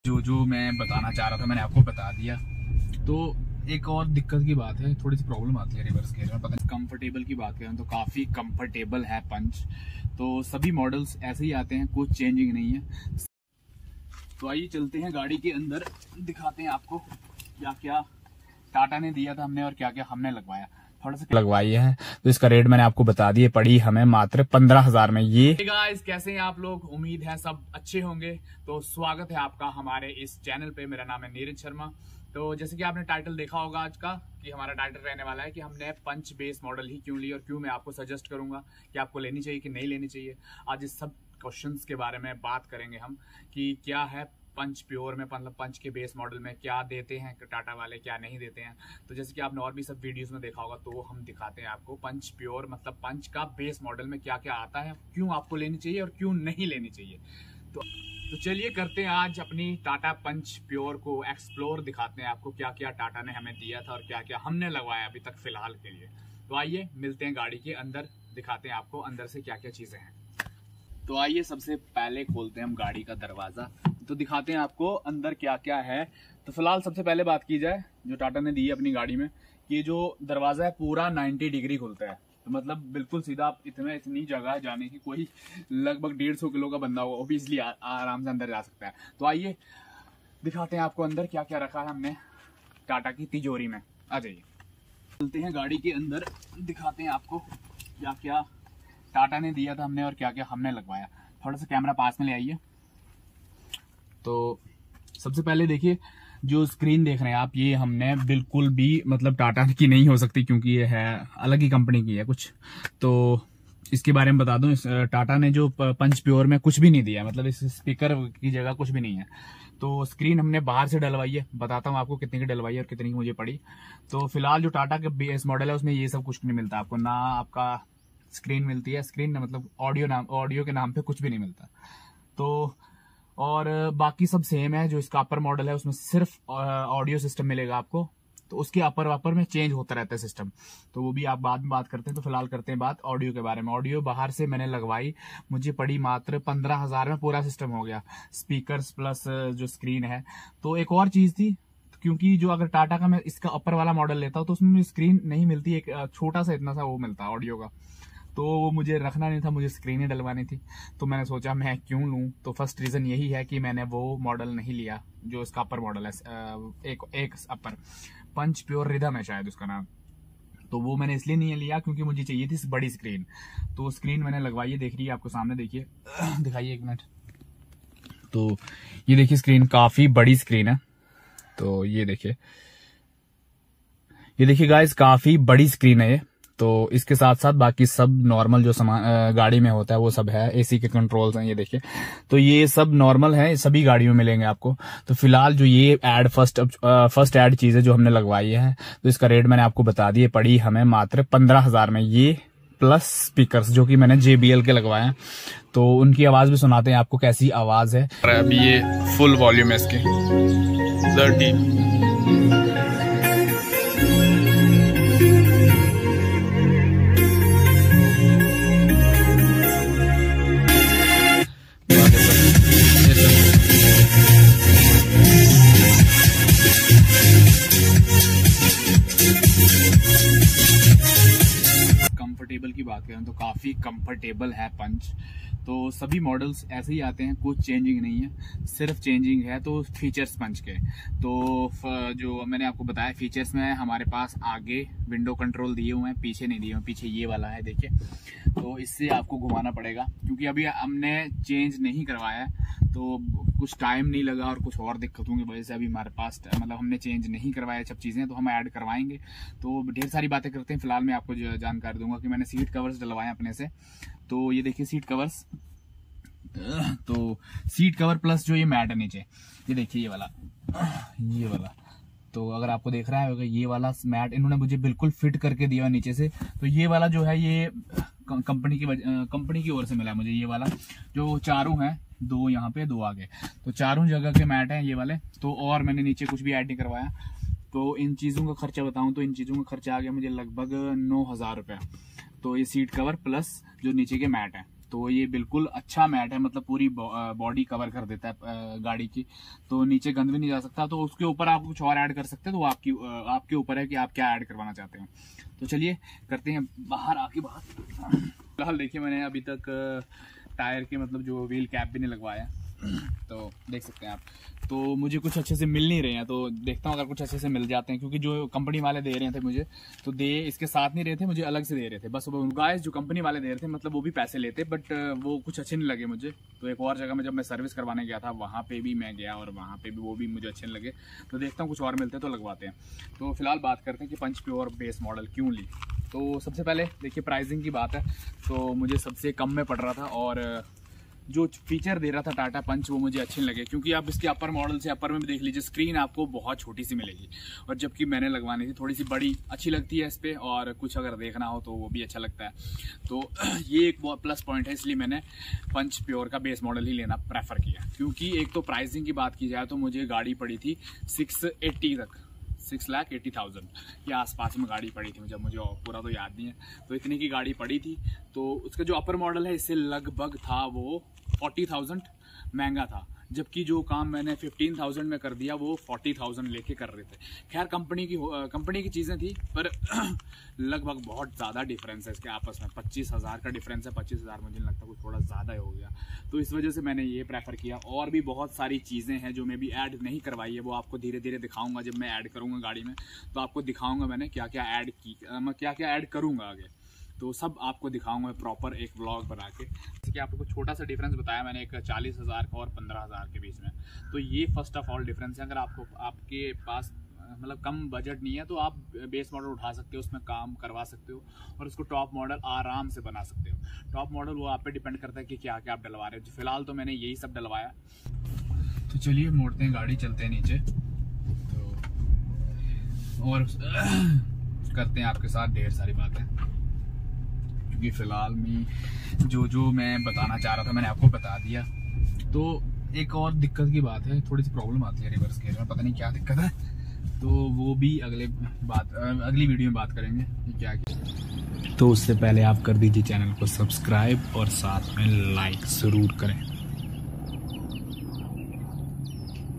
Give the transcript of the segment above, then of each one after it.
जो मैं बताना चाह रहा था मैंने आपको बता दिया। तो एक और दिक्कत की बात है, थोड़ी सी प्रॉब्लम आती है रिवर्स गियर में। पता नहीं, कंफर्टेबल की बात करें तो काफ़ी कंफर्टेबल है पंच। तो सभी मॉडल्स ऐसे ही आते हैं, कुछ चेंजिंग नहीं है। तो आइए चलते हैं गाड़ी के अंदर, दिखाते हैं आपको क्या क्या टाटा ने दिया था हमने और क्या क्या हमने लगवाया। थोड़ा सा लगवाई है तो इसका रेट मैंने आपको बता दिए, पड़ी हमें मात्र 15,000 में। ये गाइस कैसे हैं आप लोग, उम्मीद है सब अच्छे होंगे। तो स्वागत है आपका हमारे इस चैनल पे। मेरा नाम है नीरज शर्मा। तो जैसे कि आपने टाइटल देखा होगा आज का, कि हमारा टाइटल रहने वाला है कि हमने पंच बेस मॉडल ही क्यों ली और क्यों मैं आपको सजेस्ट करूंगा कि आपको लेनी चाहिए कि नहीं लेनी चाहिए। आज इस सब क्वेश्चंस के बारे में बात करेंगे हम कि क्या है पंच प्योर में, मतलब पंच के बेस मॉडल में क्या देते हैं टाटा वाले, क्या नहीं देते हैं। तो जैसे कि आपने और भी सब वीडियोस में देखा होगा, तो हम दिखाते हैं आपको पंच प्योर मतलब पंच का बेस मॉडल में क्या क्या आता है, क्यों आपको लेनी चाहिए और क्यों नहीं लेनी चाहिए। तो चलिए करते हैं आज अपनी टाटा पंच प्योर को एक्सप्लोर, दिखाते हैं आपको क्या क्या टाटा ने हमें दिया था और क्या क्या हमने लगवाया अभी तक फिलहाल के लिए। तो आइए मिलते हैं गाड़ी के अंदर, दिखाते हैं आपको अंदर से क्या क्या चीजें हैं। तो आइए सबसे पहले खोलते हैं हम गाड़ी का दरवाजा, तो दिखाते हैं आपको अंदर क्या क्या है। तो फिलहाल सबसे पहले बात की जाए जो टाटा ने दी है अपनी गाड़ी में, कि जो दरवाजा है पूरा 90 डिग्री खुलता है। तो मतलब बिल्कुल सीधा, आप इतनी जगह जाने की, कोई लगभग 150 किलो का बंदा होगा वो भी इसलिए आराम से अंदर जा सकता है। तो आइए दिखाते हैं आपको अंदर क्या क्या रखा है हमने टाटा की तिजोरी में। आ जाइए चलते हैं गाड़ी के अंदर, दिखाते हैं आपको क्या क्या टाटा ने दिया था हमने और क्या क्या हमने लगवाया। थोड़ा सा कैमरा पास में ले आइए। तो सबसे पहले देखिए, जो स्क्रीन देख रहे हैं आप, ये हमने बिल्कुल भी मतलब टाटा की नहीं हो सकती, क्योंकि ये है अलग ही कंपनी की है कुछ। तो इसके बारे में बता दूं, टाटा ने जो पंच प्योर में कुछ भी नहीं दिया, मतलब इस स्पीकर की जगह कुछ भी नहीं है। तो स्क्रीन हमने बाहर से डलवाई है, बताता हूँ आपको कितने की डलवाई है और कितनी की मुझे पड़ी। तो फिलहाल जो टाटा के बेस मॉडल है उसमें ये सब कुछ नहीं मिलता आपको, ना आपका स्क्रीन मिलती है, स्क्रीन मतलब ऑडियो के नाम पे कुछ भी नहीं मिलता। तो और बाकी सब सेम है। जो इसका अपर मॉडल है उसमें सिर्फ ऑडियो सिस्टम मिलेगा आपको, तो उसके अपर में चेंज होता रहता है सिस्टम, तो वो भी आप बाद में बात करते हैं। तो फिलहाल करते हैं बात ऑडियो के बारे में। ऑडियो बाहर से मैंने लगवाई, मुझे पड़ी मात्र 15,000 में, पूरा सिस्टम हो गया, स्पीकर्स प्लस जो स्क्रीन है। तो एक और चीज थी, क्योंकि जो अगर टाटा का मैं इसका अपर वाला मॉडल लेता हूँ तो उसमें स्क्रीन नहीं मिलती, एक छोटा सा इतना सा वो मिलता है ऑडियो का, तो वो मुझे रखना नहीं था, मुझे स्क्रीन ही डलवानी थी। तो मैंने सोचा मैं क्यों लूं। तो फर्स्ट रीजन यही है कि मैंने वो मॉडल नहीं लिया जो इसका अपर मॉडल है, एक अपर पंच प्योर रिदम है शायद उसका नाम। तो वो मैंने इसलिए नहीं लिया क्योंकि मुझे चाहिए थी बड़ी स्क्रीन। तो स्क्रीन मैंने लगवाई है, देख रही है आपको सामने, देखिए दिखाइए एक मिनट। तो ये देखिए स्क्रीन काफी बड़ी स्क्रीन है। तो ये देखिए गाइस काफी बड़ी स्क्रीन है ये। तो इसके साथ साथ बाकी सब नॉर्मल जो सामान गाड़ी में होता है वो सब है, एसी के कंट्रोल्स हैं ये देखिए। तो ये सब नॉर्मल है, सभी गाड़ियों में मिलेंगे आपको। तो फिलहाल जो ये फर्स्ट ऐड चीज है जो हमने लगवाई है, तो इसका रेट मैंने आपको बता दिए, पड़ी हमें मात्र 15,000 में, ये प्लस स्पीकर्स जो कि मैंने JBL के लगवाए हैं। तो उनकी आवाज भी सुनाते हैं आपको कैसी आवाज है। अभी ये फुल वॉल्यूम है इसकी 30। कंफर्टेबल की बात करें तो काफ़ी कंफर्टेबल है पंच। तो सभी मॉडल्स ऐसे ही आते हैं, कुछ चेंजिंग नहीं है, सिर्फ चेंजिंग है तो फीचर्स पंच के। तो जो मैंने आपको बताया फीचर्स में, हमारे पास आगे विंडो कंट्रोल दिए हुए हैं, पीछे नहीं दिए हुए, पीछे ये वाला है देखिए। तो इससे आपको घुमाना पड़ेगा, क्योंकि अभी हमने चेंज नहीं करवाया है, तो कुछ टाइम नहीं लगा और कुछ और दिक्कतों की वजह से अभी हमारे पास मतलब हमने चेंज नहीं करवाया सब चीज़ें, तो हम ऐड करवाएंगे। तो ढेर सारी बातें करते हैं। फिलहाल मैं आपको जानकारी दूंगा कि मैंने सीट कवर्स डलवाए अपने से। तो ये देखिए सीट कवर्स, तो सीट कवर प्लस जो ये मैट है नीचे, ये देखिए ये वाला। तो अगर आपको देख रहा है ये वाला मैट इन्होंने मुझे बिल्कुल फिट करके दिया नीचे से। तो ये वाला जो है ये कंपनी की ओर से मिला है मुझे, ये वाला जो चारों हैं, 2 यहाँ पे 2 आगे, तो चारों जगह के मैट हैं ये वाले। तो और मैंने नीचे कुछ भी ऐड नहीं करवाया। तो इन चीज़ों का खर्चा बताऊं तो इन चीज़ों का खर्चा आ गया मुझे लगभग 9,000 रुपये। तो ये सीट कवर प्लस जो नीचे के मैट है, तो ये बिल्कुल अच्छा मैट है, मतलब पूरी बॉडी कवर कर देता है गाड़ी की, तो नीचे गंद भी नहीं जा सकता। तो उसके ऊपर आप कुछ और ऐड कर सकते हैं, तो आपके ऊपर है कि आप क्या ऐड करवाना चाहते हैं। तो चलिए करते हैं बाहर आके बात। फिलहाल देखिए मैंने अभी तक टायर के मतलब जो व्हील कैप भी नहीं लगवाया, तो देख सकते हैं आप। तो मुझे कुछ अच्छे से मिल नहीं रहे हैं, तो देखता हूँ अगर कुछ अच्छे से मिल जाते हैं, क्योंकि जो कंपनी वाले दे रहे थे मुझे, तो दे इसके साथ नहीं रहे थे, मुझे अलग से दे रहे थे। बस वो गाइस जो कंपनी वाले दे रहे थे मतलब वो भी पैसे लेते, बट वो कुछ अच्छे नहीं लगे मुझे। तो एक और जगह में जब मैं सर्विस करवाने गया था वहाँ पे भी मैं गया और वहाँ पे भी वो भी मुझे अच्छे नहीं लगे। तो देखता हूँ कुछ और मिलते तो लगवाते हैं। तो फिलहाल बात करते हैं कि पंच प्योर बेस मॉडल क्यों ली। तो सबसे पहले देखिए प्राइसिंग की बात है, तो मुझे सबसे कम में पड़ रहा था और जो फीचर दे रहा था टाटा पंच वो मुझे अच्छे लगे, क्योंकि आप इसके अपर मॉडल से अपर में भी देख लीजिए स्क्रीन आपको बहुत छोटी सी मिलेगी, और जबकि मैंने लगवानी थी थोड़ी सी बड़ी अच्छी लगती है इस पर, और कुछ अगर देखना हो तो वो भी अच्छा लगता है। तो ये एक बहुत प्लस पॉइंट है, इसलिए मैंने पंच प्योर का बेस मॉडल ही लेना प्रेफर किया। क्योंकि एक तो प्राइसिंग की बात की जाए तो मुझे गाड़ी पड़ी थी 680 तक, 6,80,000 के आसपास में गाड़ी पड़ी थी, मुझे पूरा तो याद नहीं है। तो इतनी की गाड़ी पड़ी थी, तो उसका जो अपर मॉडल है इससे लगभग था वो 40,000 महंगा था, जबकि जो काम मैंने 15,000 में कर दिया वो 40,000 लेके कर रहे थे। खैर कंपनी की चीज़ें थी, पर लगभग बहुत ज़्यादा डिफरेंस है इसके आपस में। 25,000 का डिफरेंस है। 25,000 मुझे लगता है कुछ थोड़ा ज़्यादा ही हो गया, तो इस वजह से मैंने ये प्रेफर किया। और भी बहुत सारी चीज़ें हैं जो मैं भी ऐड नहीं करवाई है, वो आपको धीरे धीरे दिखाऊंगा। जब मैं ऐड करूँगा गाड़ी में तो आपको दिखाऊंगा मैंने क्या क्या ऐड की, मैं क्या क्या ऐड करूँगा आगे, तो सब आपको दिखाऊंगा प्रॉपर एक व्लॉग बना के। जैसे कि आपको छोटा सा डिफरेंस बताया मैंने, एक 40,000 का और 15,000 के बीच में। तो ये फर्स्ट ऑफ ऑल डिफरेंस है। अगर आपके पास मतलब कम बजट नहीं है तो आप बेस मॉडल उठा सकते हो, उसमें काम करवा सकते हो और उसको टॉप मॉडल आराम से बना सकते हो। टॉप मॉडल वो आप पे डिपेंड करता है कि क्या क्या आप डलवा रहे हो। फिलहाल तो मैंने यही सब डलवाया। तो चलिए मोड़ते हैं गाड़ी, चलते हैं नीचे तो और करते हैं आपके साथ ढेर सारी बातें। क्योंकि फिलहाल में जो मैं बताना चाह रहा था मैंने आपको बता दिया। तो एक और दिक्कत की बात है, थोड़ी सी प्रॉब्लम आती है रिवर्स गियर में, पता नहीं क्या दिक्कत है, तो वो भी अगली वीडियो में बात करेंगे कि क्या। तो उससे पहले आप कर दीजिए चैनल को सब्सक्राइब और साथ में लाइक जरूर करें।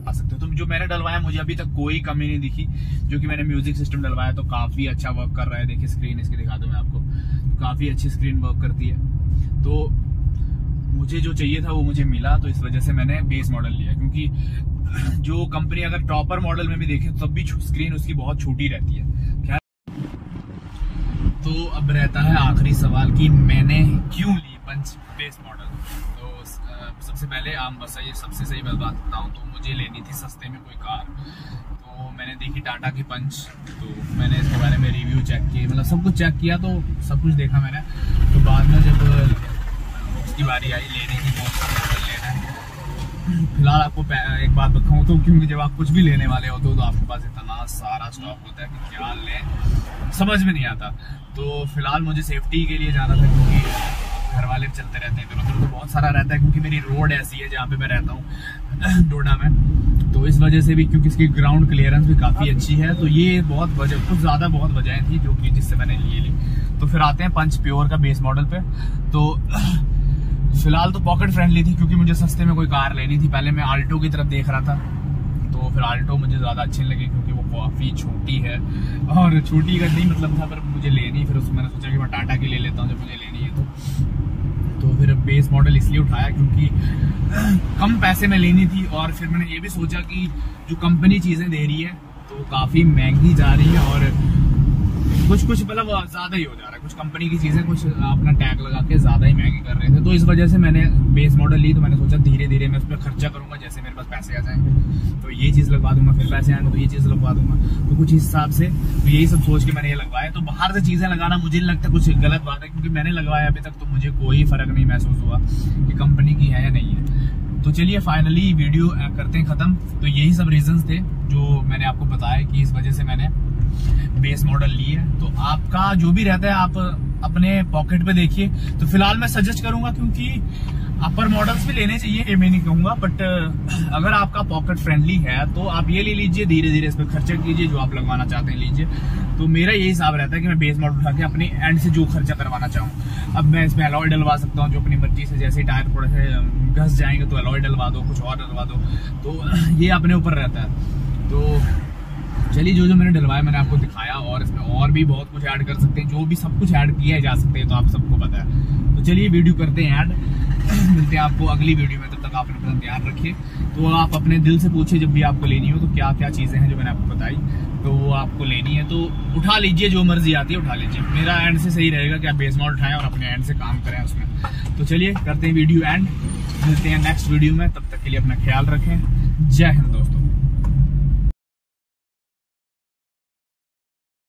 आ सकते हो। तो जो मैंने डलवाया मुझे अभी तक कोई कमी नहीं दिखी। जो कि मैंने म्यूजिक सिस्टम डलवाया तो काफी अच्छा वर्क कर रहा है। देखिए स्क्रीन इसकी दिखा दूं मैं आपको, काफी अच्छी स्क्रीन वर्क करती है। तो मुझे जो चाहिए था वो मुझे मिला, तो इस वजह से मैंने बेस मॉडल लिया। क्योंकि जो कंपनी अगर टॉपर मॉडल में भी देखे तब भी स्क्रीन उसकी बहुत छोटी रहती है। खैर, तो अब रहता है आखिरी सवाल कि मैंने क्यों ली पंच बेस मॉडल। तो सबसे पहले बस ये सबसे सही बात बताऊं तो मुझे लेनी थी सस्ते में कोई कार। तो मैंने देखी टाटा की पंच, तो मैंने इसके बारे में रिव्यू चेक किए, मतलब सब कुछ चेक किया, तो सब कुछ देखा मैंने। तो बाद में जब उसकी बारी आई लेने की, कौन सा मॉडल लेना है। फिलहाल आपको एक बात बताऊं तो, क्योंकि जब आप कुछ भी लेने वाले होते हो तो आपके पास इतना सारा स्टॉक होता है कि क्या लें समझ में नहीं आता। तो फिलहाल मुझे सेफ्टी के लिए जाना था, क्योंकि घर वाले चलते रहते हैं इधर उधर, तो बहुत सारा रहता है। क्योंकि मेरी रोड ऐसी है जहाँ पे मैं रहता हूँ डोडा में, तो इस वजह से भी, क्योंकि इसकी ग्राउंड क्लियरेंस भी काफ़ी अच्छी है। तो ये बहुत वजहें थी जो कि जिससे मैंने ये ली। तो फिर आते हैं पंच प्योर का बेस मॉडल पे। तो फिलहाल तो पॉकेट फ्रेंडली थी, क्योंकि मुझे सस्ते में कोई कार लेनी थी। पहले मैं आल्टो की तरफ देख रहा था, तो फिर आल्टो मुझे ज़्यादा अच्छी लगी क्योंकि वो काफ़ी छोटी है, और छोटी का नहीं मतलब था, पर मुझे लेनी। फिर उसमें मैंने सोचा कि मैं टाटा की ले लेता हूँ जब मुझे लेनी है तो फिर बेस मॉडल इसलिए उठाया क्योंकि कम पैसे में लेनी थी। और फिर मैंने ये भी सोचा कि जो कंपनी चीज़ें दे रही है तो काफ़ी महंगी जा रही है, और कुछ मतलब ज़्यादा ही हो जा रहा है। कुछ कंपनी की चीज़ें कुछ अपना टैग लगा के ज़्यादा ही महंगी कर रहे थे। तो इस वजह से मैंने बेस मॉडल ली। तो मैंने सोचा धीरे धीरे मैं उस पर खर्चा करूँगा, जैसे मेरे पास पैसे आ जाएंगे तो ये चीज़ लगवा दूंगा, फिर पैसे आएंगे तो ये चीज़ लगवा दूंगा। तो कुछ हिसाब से तो यही सब सोच के मैंने ये लगवाया। तो बाहर से चीज़ें लगाना मुझे नहीं लगता कुछ गलत बात है, क्योंकि मैंने लगवाया अभी तक तो मुझे कोई फ़र्क नहीं महसूस हुआ कि कंपनी की है या नहीं है। तो चलिए फाइनली वीडियो करते हैं ख़त्म। तो यही सब रीजंस थे जो मैंने आपको बताया कि इस वजह से मैंने बेस मॉडल ली है। तो आपका जो भी रहता है आप अपने पॉकेट पे देखिए। तो फिलहाल मैं सजेस्ट करूंगा, क्योंकि अपर मॉडल्स भी लेने चाहिए, ये मैं नहीं कहूंगा, बट अगर आपका पॉकेट फ्रेंडली है तो आप ये ले लीजिए, धीरे धीरे इस पर खर्चा कीजिए, जो आप लगवाना चाहते हैं लीजिए। तो मेरा यही हिसाब रहता है कि मैं बेस मॉडल उठा के अपने एंड से जो खर्चा करवाना चाहूँ। अब मैं इसमें अलॉय डलवा सकता हूँ जो अपनी मर्जी से, जैसे टायर थोड़े से घस जाएंगे तो अलॉय डलवा दो, कुछ और डलवा दो, तो ये अपने ऊपर रहता है। तो चलिए जो मैंने डलवाया मैंने आपको दिखाया, और इसमें और भी बहुत कुछ ऐड कर सकते हैं, जो भी सब कुछ ऐड किया जा सकते हैं, तो आप सबको पता है। तो चलिए वीडियो करते हैं ऐड, मिलते हैं आपको अगली वीडियो में। तब तक आप अपना ध्यान रखिए। तो आप अपने दिल से पूछिए जब भी आपको लेनी हो तो क्या क्या चीजें हैं जो मैंने आपको बताई, तो वो आपको लेनी है तो उठा लीजिए, जो मर्जी आती है उठा लीजिए। मेरा एंड से सही रहेगा कि आप बेस मॉडल उठाएं और अपने एंड से काम करें उसमें। तो चलिए करते हैं वीडियो एंड, मिलते हैं नेक्स्ट वीडियो में। तब तक के लिए अपना ख्याल रखें। जय हिंद दोस्तों।